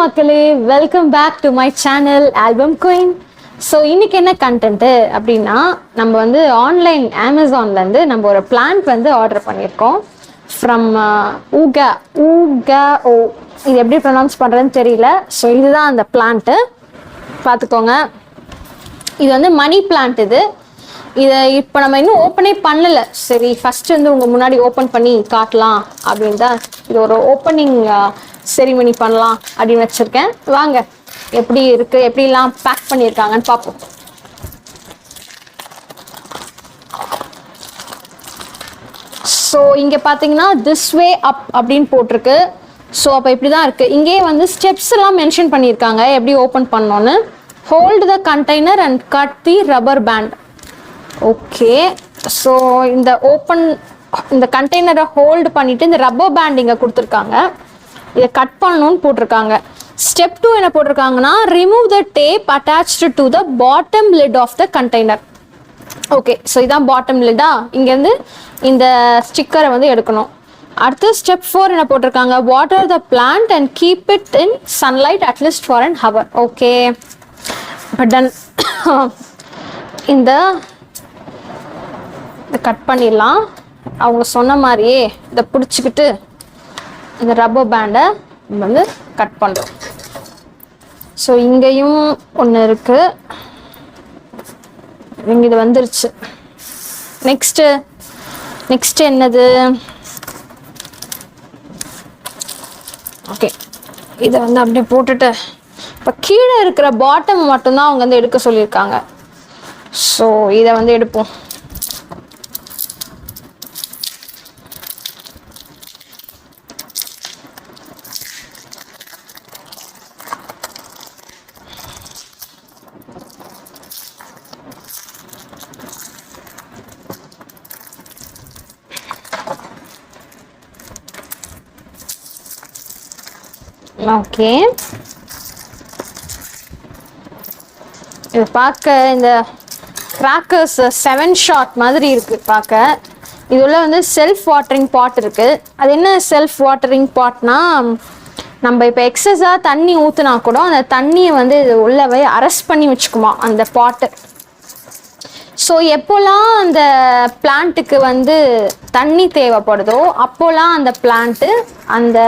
மக்களே, welcome back to my channel Album Queen. So இன்னைக்கு என்ன கண்டென்ட்டு அப்படின்னா, நம்ம வந்து ஆன்லைன் அமேசான்லேருந்து நம்ம ஒரு பிளான்ட் வந்து ஆர்டர் பண்ணியிருக்கோம் ஃப்ரம் ஊகா ஓ. இது எப்படி ப்ரொனவுன்ஸ் பண்ணுறதுன்னு தெரியல. ஸோ இதுதான் அந்த பிளான்ட்டு, பார்த்துக்கோங்க. இது வந்து மணி பிளான்ட். இதை இப்போ நம்ம இன்னும் ஓப்பனே பண்ணலை. சரி, ஃபஸ்ட்டு வந்து உங்கள் முன்னாடி ஓப்பன் பண்ணி காட்டலாம் அப்படின்னு தான் இது ஒரு ஓப்பனிங் செரிமனி பண்ணலாம் அப்படின்னு வச்சுருக்கேன். வாங்க, எப்படி இருக்குது, எப்படிலாம் பேக் பண்ணியிருக்காங்கன்னு பார்ப்போம். ஸோ இங்கே பார்த்தீங்கன்னா திஸ் வே அப் அப்படின்னு போட்டிருக்கு. ஸோ அப்போ இப்படி தான் இருக்குது. இங்கேயே வந்து ஸ்டெப்ஸ் எல்லாம் மென்ஷன் பண்ணியிருக்காங்க எப்படி ஓப்பன் பண்ணோன்னு. Hold the container and cut the rubber band. Okay, so இந்த கண்டெய்னரை ஹோல்டு பண்ணிவிட்டு இந்த ரப்பர் பேண்ட் இங்கே கொடுத்துருக்காங்க. இதை கட் பண்ணணும்னு போட்டிருக்காங்க. ஸ்டெப் 2 என்ன போட்டிருக்காங்கன்னா, remove the tape attached to the bottom lid off the container. Okay, so இதான் பாட்டம் லிட்டா. இங்கேருந்து இந்த ஸ்டிக்கரை வந்து எடுக்கணும். அடுத்து ஸ்டெப் 4 என்ன போட்டிருக்காங்க, water the plant and keep it in sunlight atleast for an hour. Okay, done. இதை கட் பண்ணிடலாம். அவங்க சொன்ன மாதிரியே இதை பிடிச்சிக்கிட்டு இந்த ரப்பர் பேண்டை வந்து கட் பண்ணுறோம். ஸோ இங்கேயும் ஒன்று இருக்குது. இங்கே இது வந்துருச்சு. நெக்ஸ்ட்டு என்னது? ஓகே, இதை வந்து அப்படியே போட்டுட்டு இப்போ கீழே இருக்கிற பாட்டம் மட்டும்தான் அவங்க வந்து எடுக்க சொல்லியிருக்காங்க. ஸோ இதை வந்து எடுப்போம். ஓகே, இது பார்க்க இந்த கிராக்கர்ஸ் 7 ஷாட் மாதிரி இருக்கு பார்க்க. இதுல வந்து செல்ஃப் வாட்டரிங் பாட் இருக்கு. அது என்ன செல்ஃப் வாட்டரிங் பாட்னா, நம்ம இப்போ எக்ஸஸாக தண்ணி ஊற்றுனா கூட அந்த தண்ணியை வந்து இது உள்ளவே அரெஸ்ட் பண்ணி வச்சுக்குமா அந்த பாட்டு. ஸோ எப்போல்லாம் அந்த பிளான்ட்டுக்கு வந்து தண்ணி தேவைப்படுதோ அப்போல்லாம் அந்த பிளான்ட்டு அந்த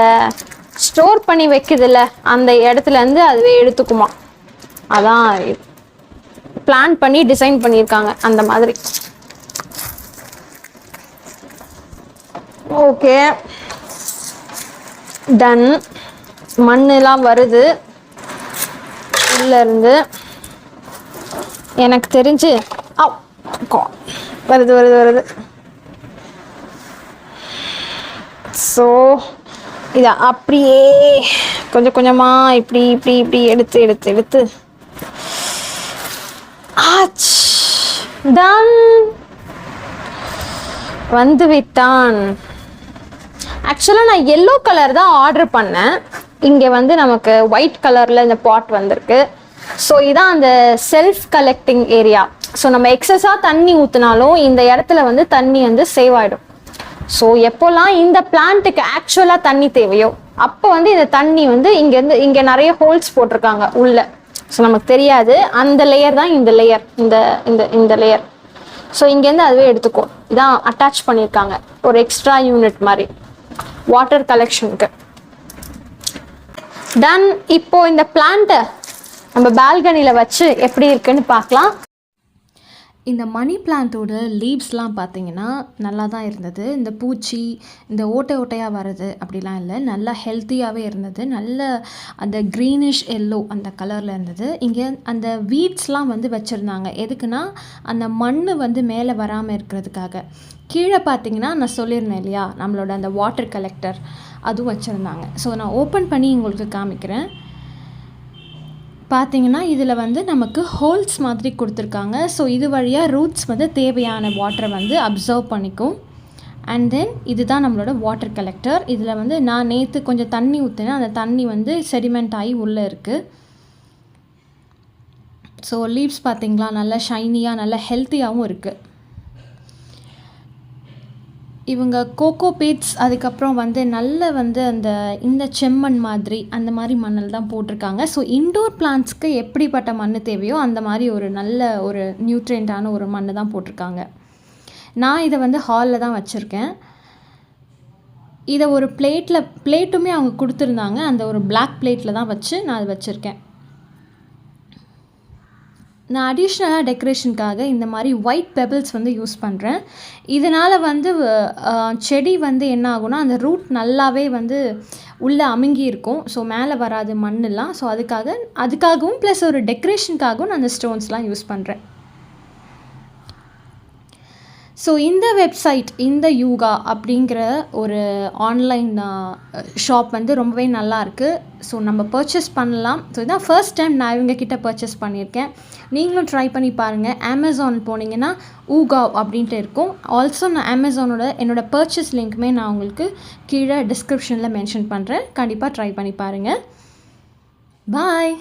ஸ்டோர் பண்ணி வைக்குதுல்ல அந்த இடத்துலேருந்து அதுவே எடுத்துக்குமா. அதான் பிளான் பண்ணி டிசைன் பண்ணியிருக்காங்க அந்த மாதிரி. Okay, done. மண்ணெல்லாம் வருது உள்ளேருந்து எனக்கு தெரிஞ்சு. வருது. ஸோ இதை அப்படியே கொஞ்சம் கொஞ்சமாக இப்படி எடுத்து டன் வந்து விட்டான். ஆக்சுவலாக நான் எல்லோ கலர் தான் ஆர்டர் பண்ணேன். இங்கே வந்து நமக்கு ஒயிட் கலரில் இந்த பாட் வந்திருக்கு. ஸோ இதான் அந்த செல்ஃப் கலெக்டிங் ஏரியா. ஸோ நம்ம எக்ஸஸாக தண்ணி ஊற்றினாலும் இந்த இடத்துல வந்து தண்ணி வந்து சேவ் ஆகிடும். ஸோ எப்போல்லாம் இந்த பிளான்ட்டுக்கு ஆக்சுவலாக தண்ணி தேவையோ அப்போ வந்து இந்த தண்ணி வந்து இங்கே நிறைய ஹோல்ஸ் போட்டிருக்காங்க உள்ள. ஸோ நமக்கு தெரியாது. அந்த லேயர் தான் இந்த லேயர், இந்த லேயர். ஸோ இங்கேருந்து அதுவே எடுத்துக்கும். இதான் அட்டாச் பண்ணியிருக்காங்க ஒரு எக்ஸ்ட்ரா யூனிட் மாதிரி வாட்டர் கலெக்ஷனுக்கு. டன். இப்போ இந்த பிளான்ட்டை நம்ம பால்கனியில் வச்சு எப்படி இருக்குன்னு பார்க்கலாம். இந்த மணி பிளான்ட்டோட லீவ்ஸ்லாம் பார்த்தீங்கன்னா நல்லா தான் இருந்தது. இந்த பூச்சி இந்த ஓட்டையாக வர்றது அப்படிலாம் இல்லை, நல்லா ஹெல்த்தியாகவே இருந்தது. நல்ல அந்த க்ரீனிஷ் எல்லோ அந்த கலரில் இருந்தது. இங்கே அந்த வீட்ஸ்லாம் வந்து வச்சுருந்தாங்க. எதுக்குன்னா அந்த மண் வந்து மேலே வராமல் இருக்கிறதுக்காக. கீழே பார்த்தீங்கன்னா நான் சொல்லியிருந்தேன் இல்லையா, நம்மளோட அந்த வாட்டர் கலெக்டர் அதுவும் வச்சுருந்தாங்க. ஸோ நான் ஓப்பன் பண்ணி உங்களுக்கு காமிக்கிறேன். பார்த்தீங்கன்னா இதில் வந்து நமக்கு ஹோல்ஸ் மாதிரி கொடுத்துருக்காங்க. ஸோ இது வழியாக ரூட்ஸ் வந்து தேவையான வாட்டரை வந்து அப்சர்வ் பண்ணிக்கும். அண்ட் தென் இதுதான் நம்மளோட வாட்டர் கலெக்டர். இதில் வந்து நான் நேற்று கொஞ்சம் தண்ணி ஊற்றினேன். அந்த தண்ணி வந்து செடிமெண்ட் ஆகி உள்ளே இருக்குது. ஸோ லீவ்ஸ் பார்த்தீங்களா நல்லா ஷைனியாக நல்லா ஹெல்த்தியாகவும் இருக்குது. இவங்க கோகோ பீட்ஸ் அதுக்கப்புறம் வந்து நல்ல வந்து இந்த செம்மண் மாதிரி அந்த மாதிரி மண்ணில் தான் போட்டிருக்காங்க. ஸோ இன்டோர் பிளான்ட்ஸ்க்கு எப்படிப்பட்ட மண் தேவையோ அந்த மாதிரி ஒரு நல்ல ஒரு நியூட்ரியண்ட்டான ஒரு மண் தான் போட்டிருக்காங்க. நான் இதை வந்து ஹாலில் தான் வச்சுருக்கேன். இதை ஒரு பிளேட்டுமே அவங்க கொடுத்துருந்தாங்க. அந்த ஒரு பிளாக் பிளேட்டில் தான் வச்சு நான் அதை வச்சுருக்கேன். நான் அடிஷ்னலாக டெக்கரேஷனுக்காக இந்த மாதிரி ஒயிட் பெபிள்ஸ் வந்து யூஸ் பண்ணுறேன். இதனால் வந்து செடி வந்து என்ன ஆகும்னா அந்த ரூட் நல்லாவே வந்து உள்ளே அமுங்கி இருக்கும். ஸோ மேலே வராது மண்ணெல்லாம். ஸோ அதுக்காகவும் ப்ளஸ் ஒரு டெக்கரேஷனுக்காகவும் நான் அந்த ஸ்டோன்ஸ்லாம் யூஸ் பண்ணுறேன். ஸோ இந்த வெப்சைட் இந்த யூகா அப்படிங்கிற ஒரு ஆன்லைன் ஷாப் வந்து ரொம்பவே நல்லாயிருக்கு. ஸோ நம்ம பர்ச்சேஸ் பண்ணலாம். ஸோ இதான் ஃபர்ஸ்ட் டைம் நான் இவங்கக்கிட்ட பர்ச்சேஸ் பண்ணியிருக்கேன். நீங்களும் ட்ரை பண்ணி பாருங்கள். அமேசான் போனீங்கன்னா ஊகா அப்படின்ட்டு இருக்கும். ஆல்சோ நான் அமேசானோட என்னோடய பர்ச்சேஸ் லிங்க்குமே நான் உங்களுக்கு கீழே டிஸ்கிரிப்ஷனில் மென்ஷன் பண்ணுறேன். கண்டிப்பாக ட்ரை பண்ணி பாருங்கள். பாய்.